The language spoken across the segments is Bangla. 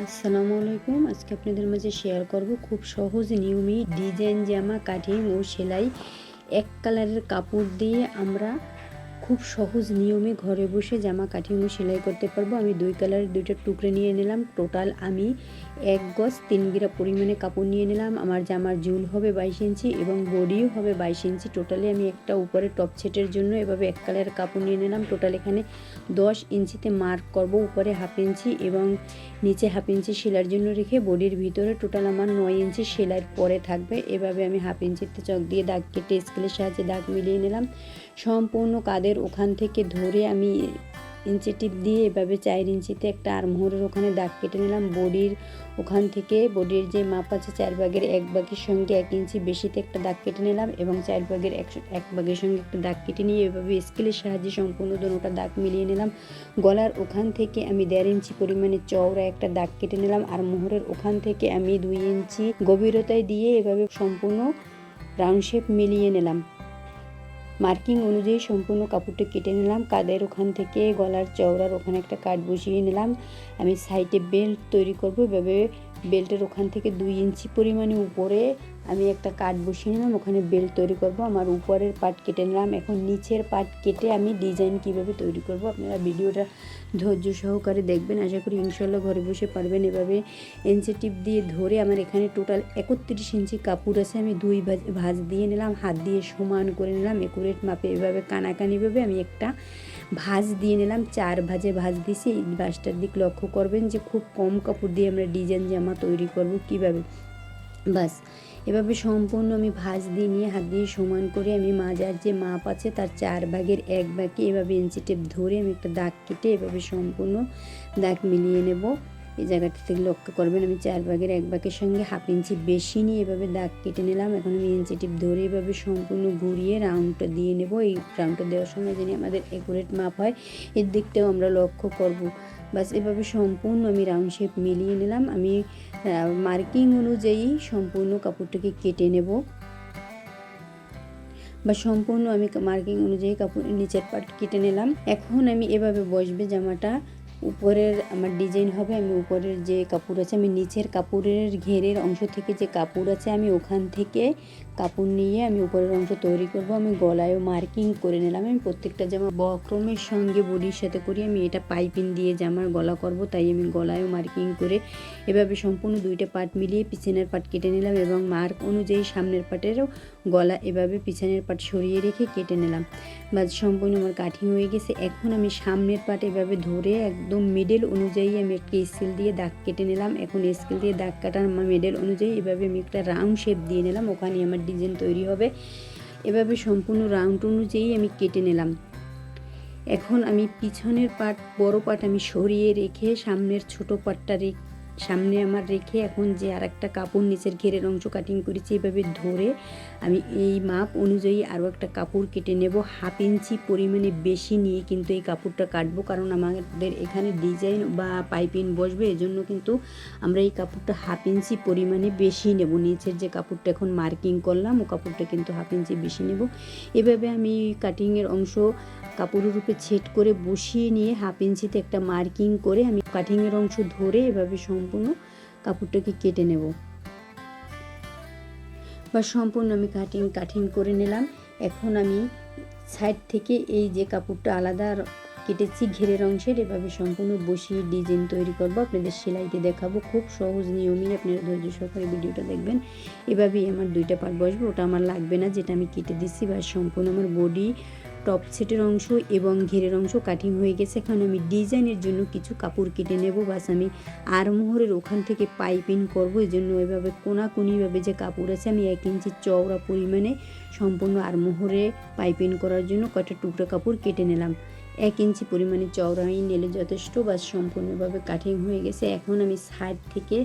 আসসালামু আলাইকুম। আজকে আপনাদের মাঝে শেয়ার করব খুব সহজ নিয়মে ডিজাইন জামা কাটিং ও সেলাই এক কালারের কাপড় দিয়ে আমরা খুব সহজ নিয়মে ঘরে বসে জামা কাটিং ও সেলাই করতে পারবো। আমি দুই কালারের দুইটা টুকরে নিয়ে নিলাম। টোটাল আমি 1 গজ 3 গিরা পরিমাণে কাপড় নিয়ে নিলাম। আমার জামার ঝুল হবে 22 ইঞ্চি এবং বডিও হবে 22 ইঞ্চি। টোটালি আমি একটা উপরে টপ সেটের জন্য এভাবে এক কালারের কাপড় নিয়ে নিলাম। টোটাল এখানে 10 ইঞ্চিতে মার্ক করব, উপরে হাফ ইঞ্চি এবং নিচে হাফ ইঞ্চি সেলাইয়ের জন্য রেখে বডির ভিতরে টোটাল আমার 9 ইঞ্চি সেলাইয়ের পরে থাকবে। এভাবে আমি হাফ ইঞ্চিতে চক দিয়ে দাগ কেটে স্কেলের সাহায্যে দাগ মিলিয়ে নিলাম। সম্পূর্ণ কাঁধের ওখান থেকে ধরে আমি ইঞ্চি টিপ দিয়ে এভাবে 4 ইঞ্চিতে একটা আর্মহোলের ওখানে দাগ কেটে নিলাম। বডির ওখান থেকে বডির যে মাপ আছে 4 ভাগের 1 ভাগের সঙ্গে 1 ইঞ্চি বেশিতে একটা দাগ কেটে নিলাম এবং 4 ভাগের 1 ভাগের সঙ্গে একটা দাগ কেটে নিয়ে এভাবে স্কেলের সাহায্যে সম্পূর্ণ দুটোটা দাগ মিলিয়ে নিলাম। গলার ওখান থেকে আমি 1.5 ইঞ্চি পরিমাণে চওড়া একটা দাগ কেটে নিলাম আর মোহরের ওখান থেকে আমি 2 ইঞ্চি গভীরতায় দিয়ে এভাবে সম্পূর্ণ রাউন্ড শেপ মিলিয়ে নিলাম। মার্কিং অনুযায়ী সম্পূর্ণ কাপড়টা কেটে নিলাম। কাঁধের ওখান থেকে গলার চওড়ার ওখানে একটা কাট বসিয়ে নিলাম। আমি সাইডে বেল্ট তৈরি করব। এভাবে বেল্টের ওখান থেকে 2 ইঞ্চি পরিমাণে উপরে আমি একটা কাট বসিয়ে নিলাম, ওখানে বেল্ট তৈরি করব। আমার উপরের পার্ট কেটে নিলাম। এখন নিচের পার্ট কেটে আমি ডিজাইন কিভাবে তৈরি করব আপনারা ভিডিওটা ধৈর্য সহকারে দেখবেন। আশা করি ইনশাল্লাহ ঘরে বসে পারবেন। এভাবে ইঞ্চি টিপ দিয়ে ধরে আমার এখানে টোটাল 31 ইঞ্চি কাপড় আছে। আমি 2 ভাঁজ দিয়ে নিলাম, হাত দিয়ে সমান করে নিলাম একুরেট মাপে। এভাবে কানাকানিভাবে আমি একটা ভাঁজ দিয়ে নিলাম। 4 ভাঁজে ভাঁজ দিছি। এই ভাঁজটার দিক লক্ষ্য করবেন যে খুব কম কাপড় দিয়ে আমরা ডিজাইন জামা তৈরি করব কিভাবে। বাস এভাবে সম্পূর্ণ আমি ভাঁজ দিয়ে নিয়ে হাত দিয়ে সমান করে আমি মাজার যে মাপ আছে তার 4 ভাগের 1 ভাগে এভাবে ইঞ্চি টেপ ধরে আমি একটা দাগ কেটে এভাবে সম্পূর্ণ দাগ মিলিয়ে নেব। এই জায়গাটা থেকে লক্ষ্য করবেন আমি 4 ভাগের 1 ভাগের সঙ্গে হাফ ইঞ্চি বেশি নিয়ে এভাবে দাগ কেটে নিলাম। এখন আমি ইঞ্চি টিপ ধরে এভাবে সম্পূর্ণ ঘুরিয়ে রাউন্ডটা দিয়ে নেব। এই রাউন্ডটা দেওয়ার সময় যেন আমাদের একুরেট মাপ হয় এর দিকটাও আমরা লক্ষ্য করব। বাস এভাবে সম্পূর্ণ আমি রাউন্ড শেপ মিলিয়ে নিলাম। আমি মার্কিং অনুযায়ী সম্পূর্ণ কাপড়টাকে কেটে নেব বা সম্পূর্ণ আমি মার্কিং অনুযায়ী কাপড়ের নিচের পার্ট কেটে নিলাম। এখন আমি এভাবে বসবে জামাটা। উপরের আমার ডিজাইন হবে, আমি উপরের যে কাপড় আছে আমি নিচের কাপড়ের ঘেরের অংশ থেকে যে কাপড় আছে আমি ওখান থেকে কাপড় নিয়ে আমি উপরের অংশ তৈরি করব। আমি গলায়ও মার্কিং করে নিলাম। আমি প্রত্যেকটা জামা বক্রমের সঙ্গে বডির সাথে করি। আমি এটা পাইপিং দিয়ে জামার গলা করব, তাই আমি গলায়ও মার্কিং করে এভাবে সম্পূর্ণ দুইটা পার্ট মিলিয়ে পিছনের পার্ট কেটে নিলাম এবং মার্ক অনুযায়ী সামনের পার্টেরও গলা এভাবে পিছনের পার্ট সরিয়ে রেখে কেটে নিলাম। বা সম্পূর্ণ আমার কাটিং হয়ে গেছে। এখন আমি সামনের পার্ট এভাবে ধরে একদম মিডল অনুযায়ী আমি একটা স্কেল দিয়ে দাগ কেটে নিলাম। এখন স্কেল দিয়ে দাগ কাটার মিডল অনুযায়ী এভাবে আমি একটা রাউন্ড শেপ দিয়ে নিলাম, ওখানে আমার ডিজাইন তৈরি হবে। এভাবে সম্পূর্ণ রাউন্ড অনুযায়ী আমি কেটে নিলাম। এখন আমি পিছনের পার্ট বড় পার্ট আমি সরিয়ে রেখে সামনের ছোট পার্টটা সামনে আমার রেখে এখন যে আর একটা কাপড় নিচের ঘেরের অংশ কাটিং করেছি এভাবে ধরে আমি এই মাপ অনুযায়ী আরও একটা কাপড় কেটে নেব। হাফ ইঞ্চি পরিমাণে বেশি নিয়ে কিন্তু এই কাপড়টা কাটবো, কারণ আমাদের এখানে ডিজাইন বা পাইপিং বসবে, এজন্য কিন্তু আমরা এই কাপড়টা হাফ ইঞ্চি পরিমাণে বেশি নেব। নিচের যে কাপড়টা এখন মার্কিং করলাম ও কাপড়টা কিন্তু হাফ ইঞ্চি বেশি নেব। এভাবে আমি কাটিংয়ের অংশ কাপড়ের উপরে ছেদ করে বসিয়ে নিয়ে হাফ ইঞ্চিতে একটা মার্কিং করে আমি কাটিংয়ের অংশ ধরে এভাবে সম্পূর্ণ কাপড়টাকে কেটে নেব। বা সম্পূর্ণ আমি কাটিং করে নিলাম। এখন আমি সাইড থেকে এই যে কাপড়টা আলাদা কেটেছি ঘেরের অংশের এভাবে সম্পূর্ণ বসিয়ে ডিজাইন তৈরি করব। আপনাদের সেলাইতে দেখাবো, খুব সহজ নিয়মই, আপনারা ধৈর্য সহকারে ভিডিওটা দেখবেন। এভাবেই আমার দুইটা পার্ট বসবে, ওটা আমার লাগবে না যেটা আমি কেটে দিচ্ছি। বা সম্পূর্ণ আমার বডি টপ সেটের অংশ এবং ঘেরের অংশ কাটিং হয়ে গেছে। এখন আমি ডিজাইনের জন্য কিছু কাপড় কেটে নেব। বাস আমি আর্মহোলের ওখান থেকে পাইপিং করব, এই জন্য এভাবে কোনাকুনিভাবে যে কাপড় আছে আমি 1 ইঞ্চি চওড়া পরিমাণে সম্পূর্ণ আর্মহোলে পাইপিং করার জন্য কয়টা টুকরা কাপড় কেটে নিলাম। 1 ইঞ্চি পরিমাণে চওড়াই নিলে যথেষ্ট। বাস সম্পূর্ণভাবে কাটিং হয়ে গেছে। এখন আমি সাইড থেকে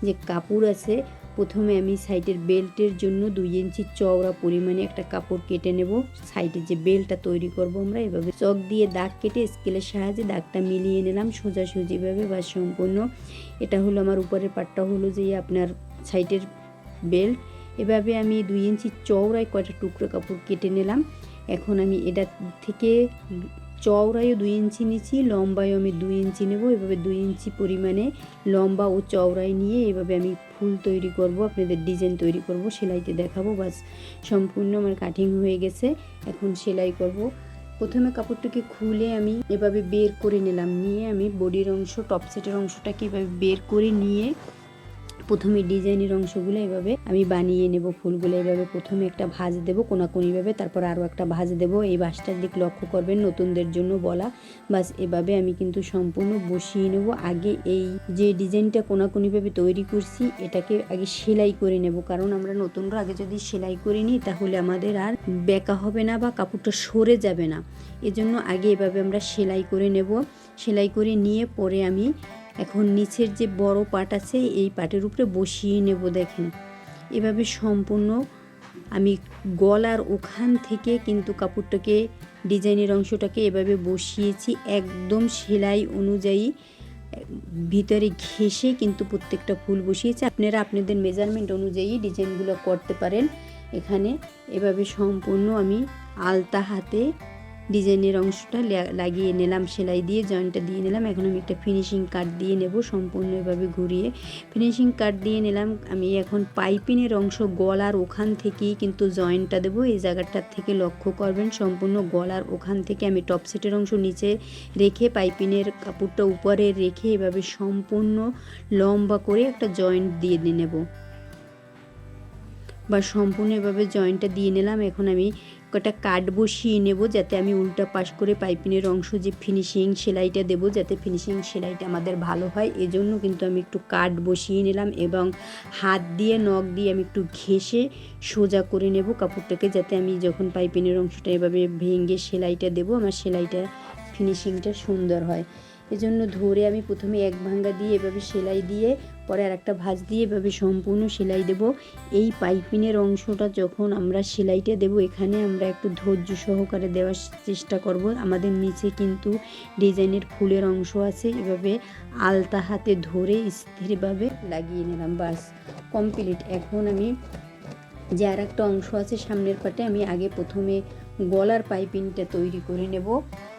যে কাপড় আছে প্রথমে আমি সাইডের বেল্টের জন্য 2 ইঞ্চি চওড়া পরিমাণে একটা কাপড় কেটে নেব। সাইডে যে বেল্টটা তৈরি করব আমরা এভাবে চক দিয়ে দাগ কেটে স্কেলের সাহায্যে দাগটা মিলিয়ে নিলাম সোজাসুজিভাবে। বা সম্পূর্ণ এটা হলো আমার উপরের পাটটা হলো যে আপনার সাইডের বেল্ট। এভাবে আমি 2 ইঞ্চি চওড়ায় কয়টা টুকরো কাপড় কেটে নিলাম। এখন আমি এটা থেকে চওড়ায়ও 2 ইঞ্চি নিচ্ছি, লম্বায়ও আমি 2 ইঞ্চি নেব। এভাবে 2 ইঞ্চি পরিমাণে লম্বা ও চওড়ায় নিয়ে এভাবে আমি ফুল তৈরি করব, আপনাদের ডিজাইন তৈরি করব, সেলাইতে দেখাবো। বাস সম্পূর্ণ আমার কাটিং হয়ে গেছে, এখন সেলাই করব। প্রথমে কাপড়টাকে খুলে আমি এভাবে বের করে নিলাম, নিয়ে আমি বডির অংশ টপ সেটের অংশটাকে এভাবে বের করে নিয়ে প্রথমে ডিজাইনের অংশগুলো এভাবে আমি বানিয়ে নেব। ফুলগুলো এভাবে প্রথমে একটা ভাঁজ দেবো কোনাকুনিভাবে, তারপর আরও একটা ভাঁজ দেবো। এই ভাঁজটার দিক লক্ষ্য করবেন, নতুনদের জন্য বলা। বাস এভাবে আমি কিন্তু সম্পূর্ণ বসিয়ে নেব। আগে এই যে ডিজাইনটা কোনাকুনিভাবে তৈরি করছি এটাকে আগে সেলাই করে নেব, কারণ আমরা নতুনরা আগে যদি সেলাই করে নিই তাহলে আমাদের আর বেঁকা হবে না বা কাপড়টা সরে যাবে না। এজন্য আগে এভাবে আমরা সেলাই করে নেব। সেলাই করে নিয়ে পরে আমি এখন নিচের যে বড় পাট আছে এই পাটের উপরে বসিয়ে নেব। দেখেন এভাবে সম্পূর্ণ আমি গলার ওখান থেকে কিন্তু কাপড়টাকে ডিজাইনের অংশটাকে এভাবে বসিয়েছি, একদম সেলাই অনুযায়ী ভিতরে ঘেঁষে কিন্তু প্রত্যেকটা ফুল বসিয়েছি। আপনারা আপনাদের মেজারমেন্ট অনুযায়ী ডিজাইনগুলো করতে পারেন। এখানে এভাবে সম্পূর্ণ আমি আলতা হাতে ডিজাইনের অংশটা লাগিয়ে নিলাম, সেলাই দিয়ে জয়েন্টটা দিয়ে নিলাম। এখন আমি একটা ফিনিশিং কাট দিয়ে নেব, সম্পূর্ণ এভাবে ঘুরিয়ে ফিনিশিং কাট দিয়ে নিলাম। আমি এখন পাইপিনের অংশ গলার ওখান থেকেই কিন্তু জয়েন্টটা দেবো। এই জায়গাটার থেকে লক্ষ্য করবেন, সম্পূর্ণ গলার ওখান থেকে আমি টপ সেটের অংশ নিচে রেখে পাইপিনের কাপড়টা উপরে রেখে এভাবে সম্পূর্ণ লম্বা করে একটা জয়েন্ট দিয়ে নেব, বা সম্পূর্ণ এভাবে জয়েন্টটা দিয়ে নিলাম। এখন আমি কটা কাট বসিয়ে নেব, যাতে আমি উল্টা পাশ করে পাইপিনের অংশ যে ফিনিশিং সেলাইটা দেব, যাতে ফিনিশিং সেলাইটা আমাদের ভালো হয়। এজন্য কিন্তু আমি একটু কাট বসিয়ে নিলাম এবং হাত দিয়ে নখ দিয়ে আমি একটু ঘেঁষে সোজা করে নেব কাপড়টাকে, যাতে আমি যখন পাইপিনের অংশটা এভাবে ভেঙে সেলাইটা দেব আমার সেলাইটা ফিনিশিংটা সুন্দর হয়। এজন্য ধরে আমি প্রথমে এক ভাঙ্গা দিয়ে এভাবে সেলাই দিয়ে পরে আর একটা ভাঁজ দিয়ে এভাবে সম্পূর্ণ সেলাই দেব। এই পাইপিনের অংশটা যখন আমরা সেলাইটা দেব এখানে আমরা একটু ধৈর্য সহকারে দেওয়ার চেষ্টা করব। আমাদের নিচে কিন্তু ডিজাইনের ফুলের অংশ আছে, এভাবে আলতা হাতে ধরে স্থিরভাবে লাগিয়ে নিলাম। বাস কমপ্লিট। এখন আমি যে আর একটা অংশ আছে সামনের পাটে আমি আগে প্রথমে গলার পাইপিংটা তৈরি করে নেব।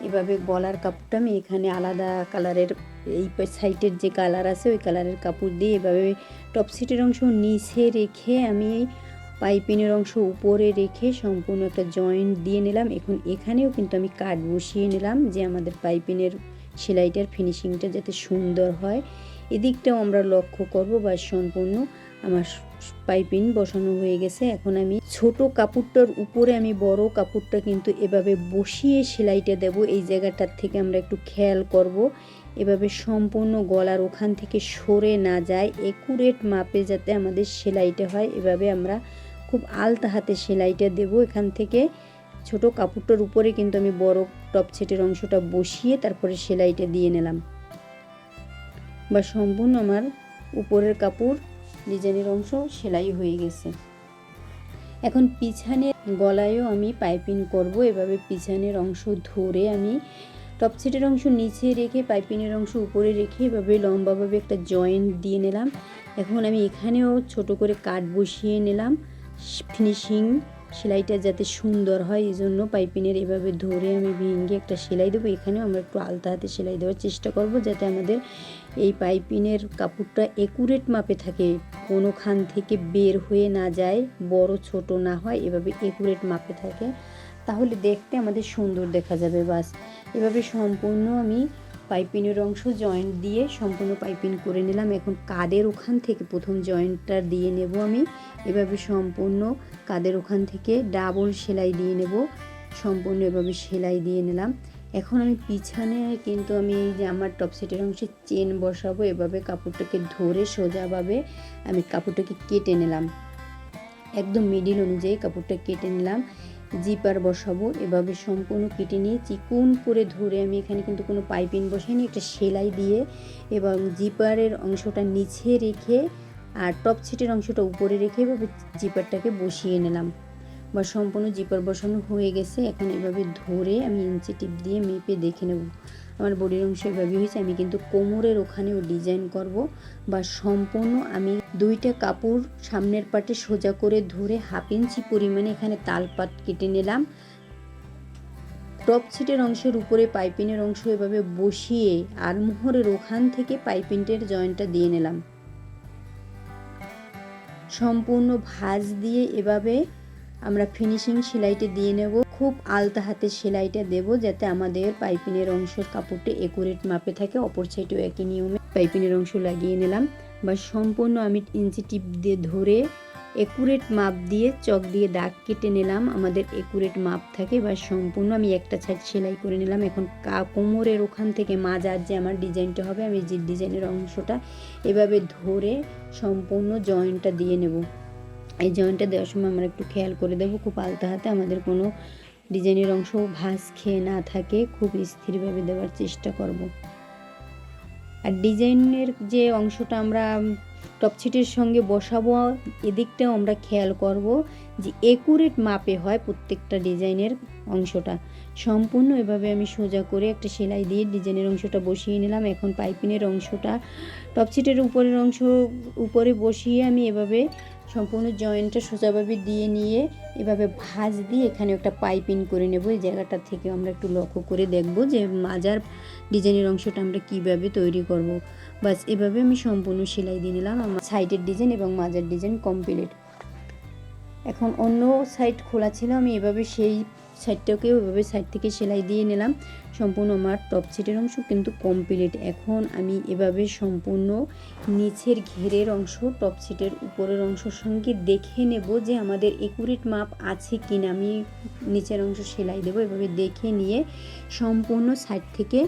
এভাবে গলার কাপড়টা আমি এখানে আলাদা কালারের এই সাইডের যে কালার আছে ওই কালারের কাপড় দিয়ে এভাবে টপ সেটের অংশ নিচে রেখে আমি পাইপিনের অংশ উপরে রেখে সম্পূর্ণ একটা জয়েন্ট দিয়ে নিলাম। এখন এখানেও কিন্তু আমি কাট বসিয়ে নিলাম যে আমাদের পাইপিনের সেলাইটার ফিনিশিংটা যাতে সুন্দর হয়, এদিকটাও আমরা লক্ষ্য করব। বা সম্পূর্ণ আমার পাইপিং বসানো হয়ে গেছে। এখন আমি ছোট কাপড়টার উপরে আমি বড় কাপড়টা কিন্তু এভাবে বসিয়ে সেলাইটা দেব। এই জায়গাটার থেকে আমরা একটু খেয়াল করব, এভাবে সম্পূর্ণ গলার ওখান থেকে সরে না যায়, একুরেট মাপে যাতে আমাদের সেলাইটা হয়। এভাবে আমরা খুব আলতা হাতে সেলাইটা দেব। এখান থেকে ছোট কাপড়টার উপরে কিন্তু আমি বড় টপ সেটের অংশটা বসিয়ে তারপরে সেলাইটা দিয়ে নিলাম। বা সম্পূর্ণ আমার উপরের কাপড় ডিজাইনের অংশ সেলাই হয়ে গেছে। এখন পিছনের গলায়ও আমি পাইপিং করব। এভাবে পিছনের অংশ ধরে আমি টপ সেটের অংশ নিচে রেখে পাইপিংয়ের অংশ উপরে রেখে এভাবে লম্বাভাবে একটা জয়েন্ট দিয়ে নিলাম। এখন আমি এখানেও ছোট করে কাট বসিয়ে নিলাম, ফিনিশিং সেলাইটা যাতে সুন্দর হয় এই জন্য পাইপিনের এভাবে ধরে আমি ভেঙে একটা সেলাই দেবো। এখানেও আমরা একটু আলতা হাতে সেলাই দেওয়ার চেষ্টা করব, যাতে আমাদের এই পাইপিনের কাপড়টা একুরেট মাপে থাকে, কোনোখান থেকে বের হয়ে না যায়, বড় ছোট না হয়, এভাবে একুরেট মাপে থাকে, তাহলে দেখতে আমাদের সুন্দর দেখা যাবে। বাস এভাবে সম্পূর্ণ আমি পাইপিনের অংশ জয়েন্ট দিয়ে সম্পূর্ণ পাইপিং করে নিলাম। এখন কাদের ওখান থেকে প্রথম জয়েন্টটা দিয়ে নেব আমি, এভাবে সম্পূর্ণ কাদের ওখান থেকে ডাবল সেলাই দিয়ে নেব, সম্পূর্ণ এভাবে সেলাই দিয়ে নিলাম। এখন আমি পিছনে কিন্তু আমি এই যে আমার টপ সেটের অংশে চেন বসাবো, এভাবে কাপড়টাকে ধরে সোজাভাবে আমি কাপড়টাকে কেটে নিলাম, একদম মিডিল অনুযায়ী কাপড়টা কেটে নিলাম। জিপার বসাবো, এভাবে সম্পূর্ণ কেটে নিয়ে চিকন করে ধরে আমি এখানে কিন্তু কোনো পাইপিং বসাইনি, একটা সেলাই দিয়ে এবং জিপারের অংশটা নিচে রেখে আর টপ সেটের অংশটা উপরে রেখে এভাবে জিপারটাকে বসিয়ে নিলাম। বা সম্পূর্ণ জিপার বসানো হয়ে গেছে। এখন এভাবে ধরে আমি ইঞ্চি টিপ দিয়ে মেপে দেখে নেব আমার বডির অংশ এভাবে হয়েছে। আমি কিন্তু কোমরের ওখানেও ডিজাইন করব। বা সম্পূর্ণ আমি দুইটা কাপড় সামনের পাটে সোজা করে ধরে হাফ ইঞ্চি পরিমাণে এখানে তালপাত কেটে নিলাম। টপ ছিটের অংশের উপরে পাইপিনের অংশ এভাবে বসিয়ে আর্মহোলের ওখান থেকে পাইপিনের জয়েন্টটা দিয়ে নিলাম। সম্পূর্ণ ভাঁজ দিয়ে এভাবে আমরা ফিনিশিং সেলাইটা দিয়ে নেব। খুব আলতা হাতে সেলাইটা দেব যাতে আমাদের পাইপিনের অংশের কাপড়টা একুরেট মাপে থাকে। অপর সাইডেও একই নিয়মে পাইপিনের অংশ লাগিয়ে নিলাম। বা সম্পূর্ণ আমি ইঞ্চি টিপ দিয়ে ধরে একুরেট মাপ দিয়ে চক দিয়ে দাগ কেটে নিলাম, আমাদের একুরেট মাপ থাকে। বা সম্পূর্ণ আমি একটা সাইড সেলাই করে নিলাম। এখন কোমরের ওখান থেকে মাজার যে আমার ডিজাইনটা হবে, আমি যে ডিজাইনের অংশটা এভাবে ধরে সম্পূর্ণ জয়েন্টটা দিয়ে নেব। এই জয়েন্টটা দেওয়ার সময় আমরা একটু খেয়াল করে দেবো খুব আলতা হাতে, আমাদের কোনো ডিজাইনের অংশ ভাঁজ খেয়ে না থাকে, খুব স্থিরভাবে দেওয়ার চেষ্টা করব। আর ডিজাইনের যে অংশটা আমরা টপ ছিটের সঙ্গে বসাবো, এদিকটাও আমরা খেয়াল করব যে একুরেট মাপে হয় প্রত্যেকটা ডিজাইনের অংশটা। সম্পূর্ণ এভাবে আমি সোজা করে একটা সেলাই দিয়ে ডিজাইনের অংশটা বসিয়ে নিলাম। এখন পাইপিনের অংশটা টপ ছিটের উপরের অংশ উপরে বসিয়ে আমি এভাবে সম্পূর্ণ জয়েন্টটা সোজাভাবে দিয়ে নিয়ে এভাবে ভাঁজ দিয়ে এখানে একটা পাইপিং করে নেব। এই জায়গাটা থেকে আমরা একটু লক্ষ্য করে দেখব যে মাজার ডিজাইনের অংশটা আমরা কিভাবে তৈরি করব। বাস এভাবে আমি সম্পূর্ণ সেলাই দিয়ে নিলাম। আমার সাইডের ডিজাইন এবং মাজার ডিজাইন কমপ্লিট। এখন অন্য সাইড খোলা ছিল, আমি এভাবে সেই সাইডটাকেও এভাবে সাইড থেকে সেলাই দিয়ে নিলাম। সম্পূর্ণ আমার টপ ছিটের অংশ কিন্তু কমপ্লিট। এখন আমি এভাবে সম্পূর্ণ নিচের ঘেরের অংশ টপ ছিটের উপরের অংশের সঙ্গে দেখে নেব যে আমাদের একুরেট মাপ আছে কিনা। আমি নিচের অংশ সেলাই দেবো, এভাবে দেখে নিয়ে সম্পূর্ণ সাইড থেকে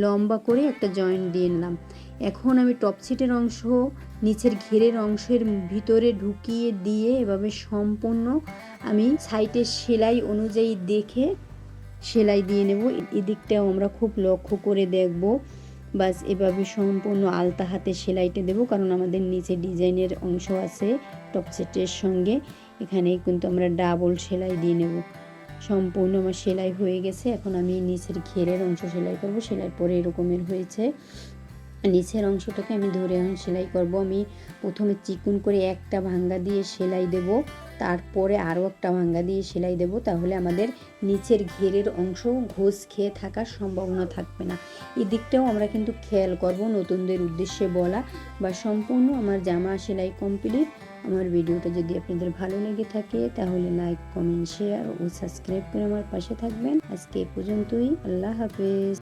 লম্বা করে একটা জয়েন্ট দিয়ে নিলাম। এখন আমি টপ ছিটের অংশ নিচের ঘেরের অংশের ভিতরে ঢুকিয়ে দিয়ে এভাবে সম্পূর্ণ আমি সাইডের সেলাই অনুযায়ী দেখে সেলাই দিয়ে নেব। এদিকটাও আমরা খুব লক্ষ্য করে দেখব। বাস এভাবে সম্পূর্ণ আলতা হাতে সেলাইটা দেব, কারণ আমাদের নিচে ডিজাইনের অংশ আছে টপ ছিটের সঙ্গে। এখানে কিন্তু আমরা ডাবল সেলাই দিয়ে নেব। সম্পূর্ণ আমার সেলাই হয়ে গেছে। এখন আমি নিচের ঘেরের অংশ সেলাই করব। সেলাই পরে এরকমের হয়েছে। নিচের অংশটাকে আমি ধরে এখন সেলাই করব। আমি প্রথমে চিকুন করে একটা ভাঙ্গা দিয়ে সেলাই দেব, তারপরে আরও একটা ভাঙ্গা দিয়ে সেলাই দেব। তাহলে আমাদের নিচের ঘেরের অংশ ঘোষ খেয়ে থাকার সম্ভাবনা থাকবে না। এই দিকটাও আমরা কিন্তু খেয়াল করব, নতুনদের উদ্দেশ্যে বলা। বা সম্পূর্ণ আমার জামা সেলাই কমপ্লিট। আমার ভিডিওটা যদি আপনাদের ভালো লেগে থাকে তাহলে লাইক, কমেন্ট, শেয়ার ও সাবস্ক্রাইব করে আমার পাশে থাকবেন। আজকে এ পর্যন্তই। আল্লাহ হাফেজ।